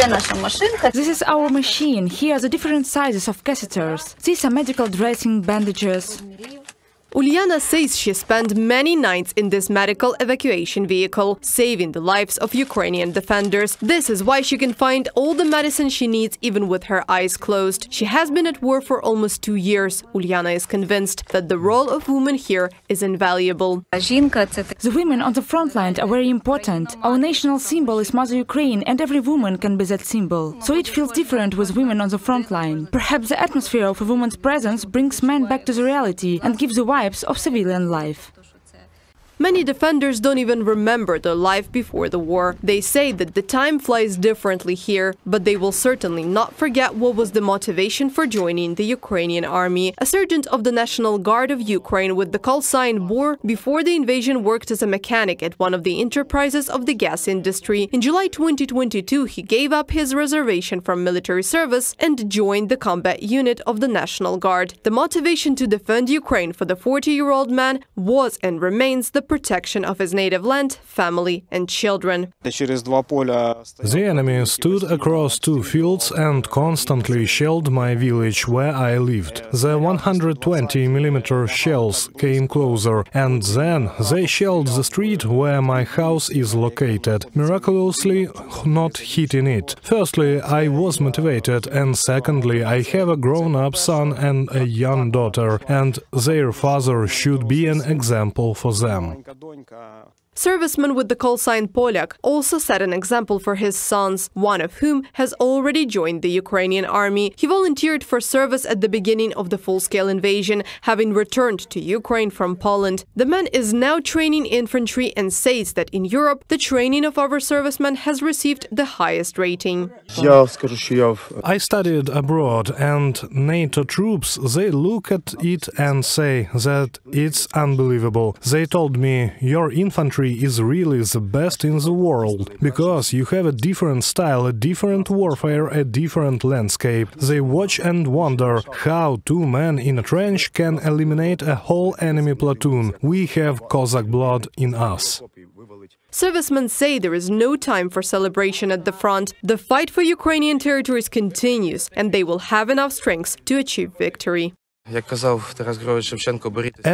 Це наша машинка. This is our machine. Here are the different sizes of catheters. These are medical dressing, bandages. Uliana says she spent many nights in this medical evacuation vehicle, saving the lives of Ukrainian defenders. This is why she can find all the medicine she needs even with her eyes closed. She has been at war for almost 2 years. Uliana is convinced that the role of women here is invaluable. The women on the front line are very important. Our national symbol is Mother Ukraine, and every woman can be that symbol. So it feels different with women on the front line. Perhaps the atmosphere of a woman's presence brings men back to the reality and gives the of civilian life. Many defenders don't even remember their life before the war. They say that the time flies differently here, but they will certainly not forget what was the motivation for joining the Ukrainian army. A sergeant of the National Guard of Ukraine with the call sign Bor before the invasion worked as a mechanic at one of the enterprises of the gas industry. In July 2022, he gave up his reservation from military service and joined the combat unit of the National Guard. The motivation to defend Ukraine for the 40-year-old man was and remains the protection of his native land, family and children. The enemy stood across 2 fields and constantly shelled my village where I lived. The 120mm shells came closer, and then they shelled the street where my house is located, miraculously not hitting it. Firstly, I was motivated, and secondly, I have a grown-up son and a young daughter, and their father should be an example for them. Serviceman with the call sign Polyak also set an example for his sons, one of whom has already joined the Ukrainian army. He volunteered for service at the beginning of the full-scale invasion, having returned to Ukraine from Poland. The man is now training infantry and says that in Europe, the training of our servicemen has received the highest rating. I studied abroad, and NATO troops, they look at it and say that it's unbelievable. They told me, your infantry is really the best in the world, because you have a different style, a different warfare, a different landscape. They watch and wonder how 2 men in a trench can eliminate a whole enemy platoon. We have Cossack blood in us. Servicemen say there is no time for celebration at the front. The fight for Ukrainian territories continues, and they will have enough strength to achieve victory.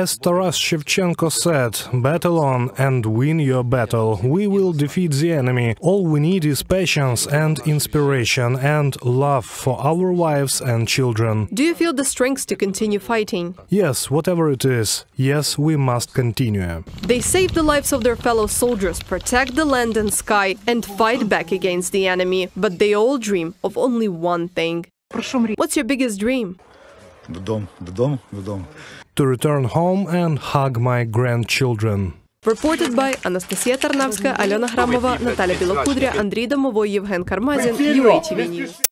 As Taras Shevchenko said, battle on and win your battle. We will defeat the enemy. All we need is patience and inspiration and love for our wives and children. Do you feel the strength to continue fighting? Yes, whatever it is. Yes, we must continue. They save the lives of their fellow soldiers, protect the land and sky, and fight back against the enemy. But they all dream of only one thing. What's your biggest dream? To return home and hug my grandchildren. Reported by Анастасія Тарнавська, Альона Грамова, Наталя Білокудря, Андрій Домовой, Євген Кармазін, UATV News.